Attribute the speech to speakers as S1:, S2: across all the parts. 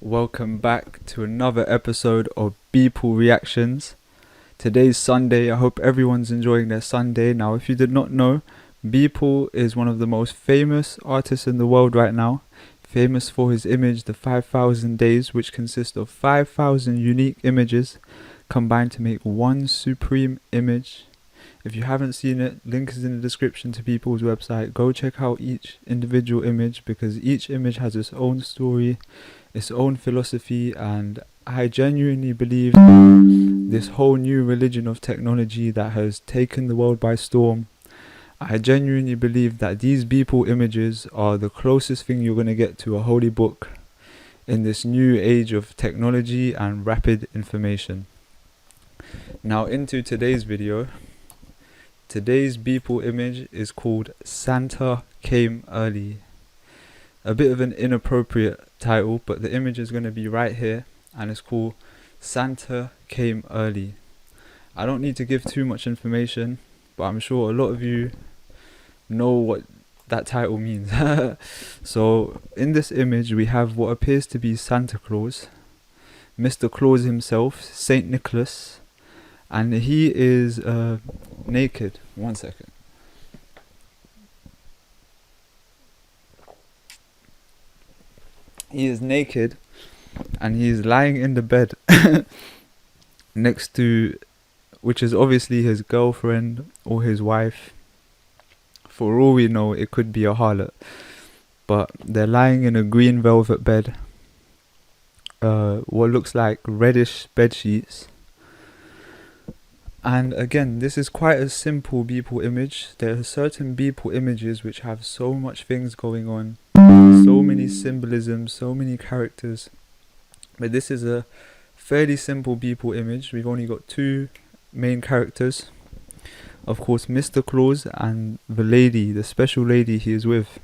S1: Welcome back to another episode of Beeple Reactions. Today's Sunday. I hope everyone's enjoying their Sunday. Now, if you did not know, Beeple is one of the most famous artists in the world right now. Famous for his image, The 5,000 Days, which consists of 5,000 unique images combined to make one supreme image. If you haven't seen it, link is in the description to Beeple's website. Go check out each individual image because each image has its own story, its own philosophy, and I genuinely believe this whole new religion of technology that has taken the world by storm. I genuinely believe that these Beeple images are the closest thing you're going to get to a holy book in this new age of technology and rapid information. Now into today's video. Today's Beeple image is called Santa Came Early. A bit of an inappropriate title, but the image is going to be right here and it's called Santa Came Early. I don't need to give too much information, but I'm sure a lot of you know what that title means. So in this image we have what appears to be Santa Claus, Mr. Claus himself, Saint Nicholas, and he is naked. One second. He is naked and he is lying in the bed next to, which is obviously his girlfriend or his wife. For all we know, it could be a harlot, but they're lying in a green velvet bed, what looks like reddish bed sheets. And again, this is quite a simple Beeple image. There are certain Beeple images which have so much things going on, so many symbolisms, so many characters, but this is a fairly simple Beeple image. We've only got two main characters, of course Mr. Claus and the lady, the special lady he is with.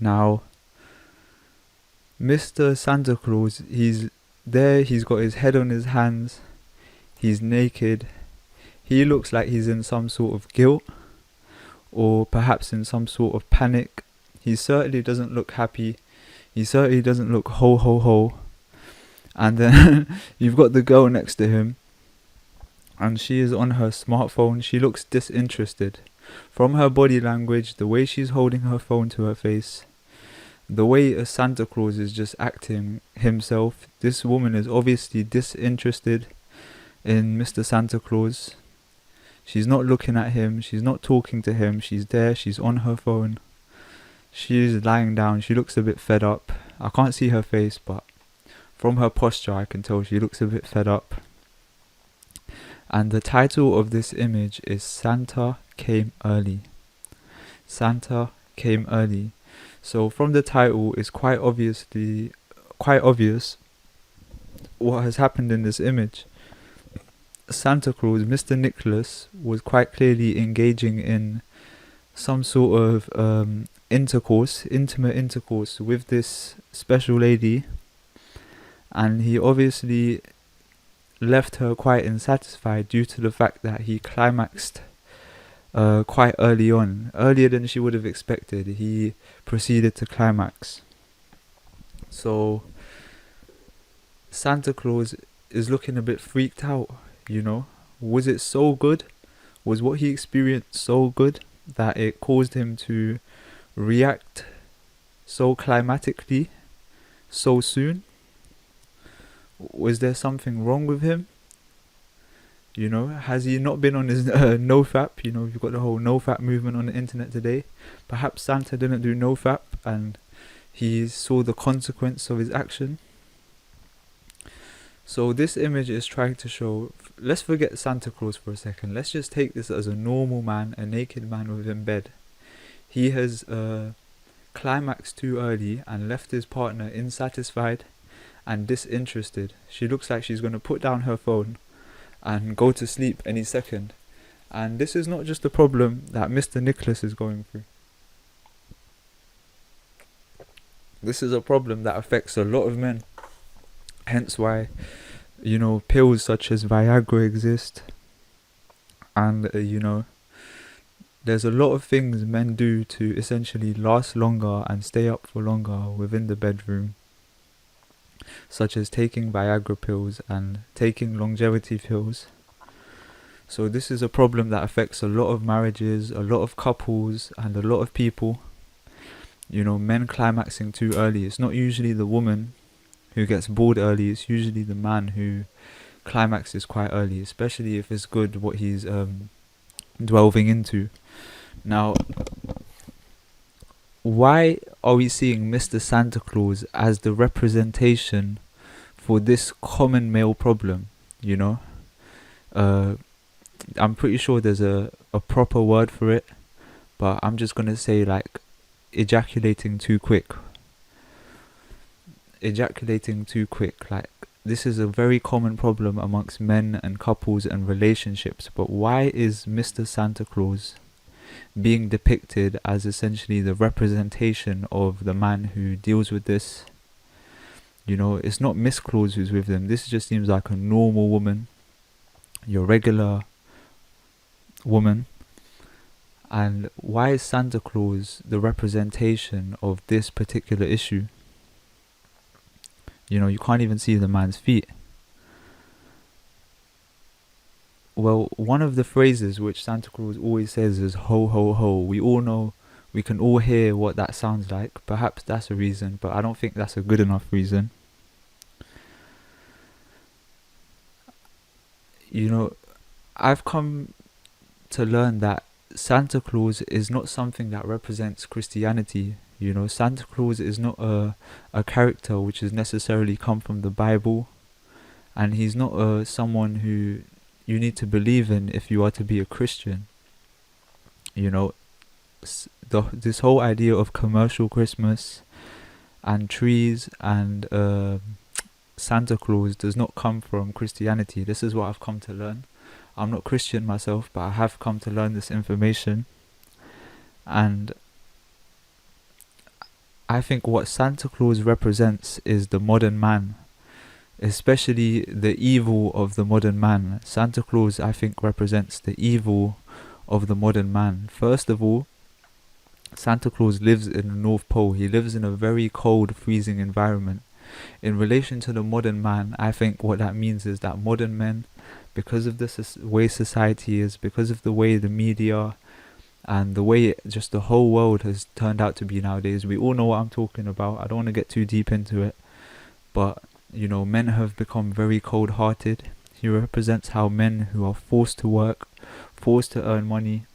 S1: Now Mr. Santa Claus, he's there, he's got his head on his hands, he's naked, he looks like he's in some sort of guilt or perhaps in some sort of panic. He certainly doesn't look happy, he certainly doesn't look ho ho ho. And then you've got the girl next to him and she is on her smartphone. She looks disinterested. From her body language, the way she's holding her phone to her face, the way a Santa Claus is just acting himself, this woman is obviously disinterested in Mr. Santa Claus. She's not looking at him, she's not talking to him, she's there, she's on her phone. She's lying down, she looks a bit fed up. I can't see her face, but from her posture I can tell she looks a bit fed up. And the title of this image is Santa Came Early. Santa Came Early. So from the title it's quite obvious what has happened in this image. Santa Claus, Mr. Nicholas, was quite clearly engaging in some sort of intimate intercourse with this special lady, and he obviously left her quite unsatisfied due to the fact that he climaxed quite early on, earlier than she would have expected. He proceeded to climax. So Santa Claus is looking a bit freaked out, you know. Was it so good? Was what he experienced so good that it caused him to react so climatically so soon? Was there something wrong with him? You know, has he not been on his nofap? You know, you've got the whole nofap movement on the internet today. Perhaps Santa didn't do nofap and he saw the consequence of his action. So this image is trying to show, let's forget Santa Claus for a second. Let's just take this as a normal man, a naked man within bed. He has climaxed too early and left his partner insatisfied and disinterested. She looks like she's going to put down her phone and go to sleep any second. And this is not just a problem that Mr. Nicholas is going through. This is a problem that affects a lot of men. Hence why, you know, pills such as Viagra exist. And, you know, there's a lot of things men do to essentially last longer and stay up for longer within the bedroom. such as taking Viagra pills and taking longevity pills. So this is a problem that affects a lot of marriages, a lot of couples, and a lot of people. Men climaxing too early. It's not usually the woman who gets bored early, it's usually the man who climaxes quite early, especially if it's good what he's delving into. Now, why are we seeing Mr. Santa Claus as the representation for this common male problem? I'm pretty sure there's a proper word for it, but I'm just gonna say like ejaculating too quick. Like, this is a very common problem amongst men and couples and relationships. But why is Mr. Santa Claus being depicted as essentially the representation of the man who deals with this? It's not Miss Claus who's with them. This just seems like a normal woman, your regular woman. And why is Santa Claus the representation of this particular issue? You can't even see the man's feet. Well, one of the phrases which Santa Claus always says is ho ho ho. We all know, we can all hear what that sounds like. Perhaps that's a reason, but I don't think that's a good enough reason. I've come to learn that Santa Claus is not something that represents Christianity. Santa Claus is not a character which has necessarily come from the Bible, and he's not someone who you need to believe in if you are to be a Christian. This whole idea of commercial Christmas and trees and Santa Claus does not come from Christianity. This is what I've come to learn. I'm not Christian myself, but I have come to learn this information. And I think what Santa Claus represents is the modern man, especially the evil of the modern man. Santa Claus, I think, represents the evil of the modern man. First of all, Santa Claus lives in the North Pole. He lives in a very cold, freezing environment. In relation to the modern man, I think what that means is that modern men, because of the way society is, because of the way the media and the way just the whole world has turned out to be nowadays, we all know what I'm talking about. I don't want to get too deep into it, but men have become very cold-hearted. He represents how men who are forced to work, forced to earn money,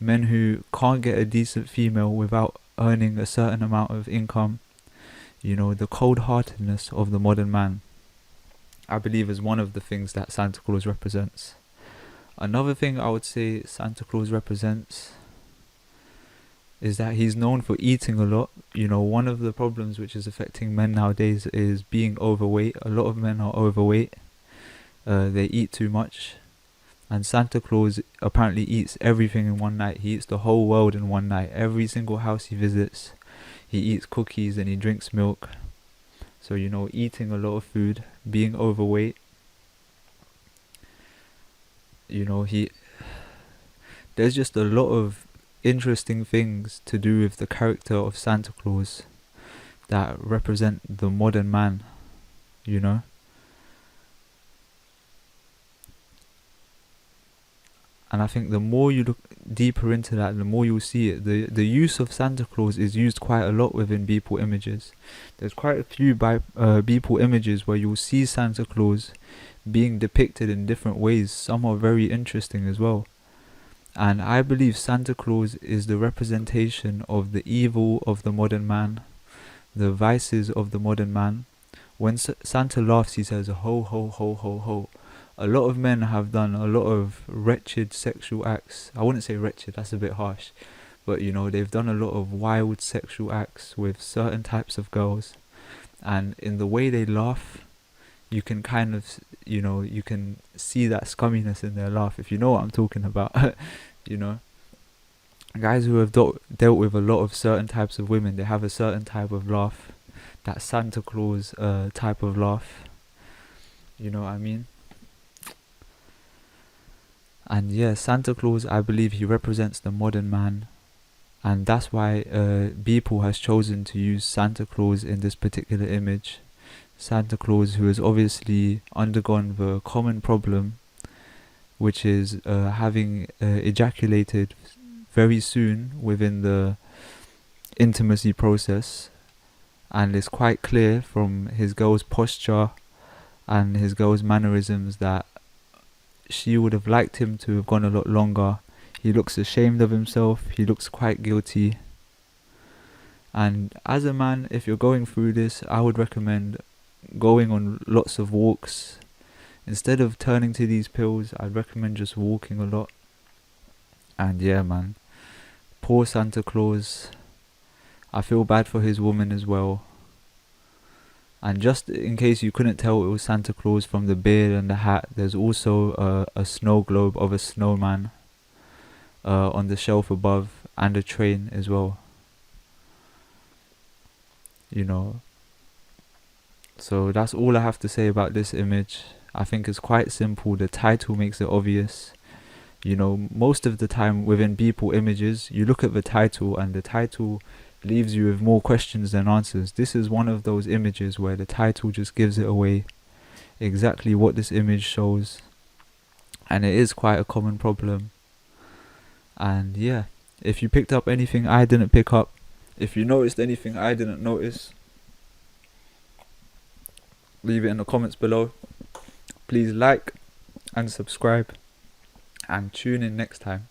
S1: men who can't get a decent female without earning a certain amount of income, the cold-heartedness of the modern man, I believe, is one of the things that Santa Claus represents. Another thing I would say Santa Claus represents is that he's known for eating a lot. One of the problems which is affecting men nowadays is being overweight. A lot of men are overweight. They eat too much. And Santa Claus apparently eats everything in one night. He eats the whole world in one night. Every single house he visits, he eats cookies and he drinks milk. So, eating a lot of food, being overweight. There's just a lot of interesting things to do with the character of Santa Claus that represent the modern man, And I think the more you look deeper into that, the more you'll see it. The use of Santa Claus is used quite a lot within Beeple images. There's quite a few Beeple images where you'll see Santa Claus being depicted in different ways. Some are very interesting as well. And I believe Santa Claus is the representation of the evil of the modern man, the vices of the modern man. When Santa laughs, he says, ho, ho, ho, ho, ho. A lot of men have done a lot of wretched sexual acts. I wouldn't say wretched, that's a bit harsh. But, they've done a lot of wild sexual acts with certain types of girls. And in the way they laugh, you can kind of, you can see that scumminess in their laugh, if you know what I'm talking about. Guys who have dealt with a lot of certain types of women, they have a certain type of laugh. That Santa Claus type of laugh. You know what I mean? And yeah, Santa Claus, I believe he represents the modern man. And that's why Beeple has chosen to use Santa Claus in this particular image. Santa Claus, who has obviously undergone the common problem, which is having ejaculated very soon within the intimacy process, and it's quite clear from his girl's posture and his girl's mannerisms that she would have liked him to have gone a lot longer. He looks ashamed of himself, he looks quite guilty. And as a man, if you're going through this, I would recommend going on lots of walks. Instead of turning to these pills, I'd recommend just walking a lot. And yeah, man, poor Santa Claus. I feel bad for his woman as well. And just in case you couldn't tell it was Santa Claus from the beard and the hat, there's also a snow globe of a snowman on the shelf above, and a train as well. You know, so that's all I have to say about this image. I think it's quite simple. The title makes it obvious. You know, most of the time within Beeple images, you look at the title and the title leaves you with more questions than answers. This is one of those images where the title just gives it away, exactly what this image shows. And it is quite a common problem. And yeah, if you picked up anything I didn't pick up, if you noticed anything I didn't notice, leave it in the comments below. Please like and subscribe, and tune in next time.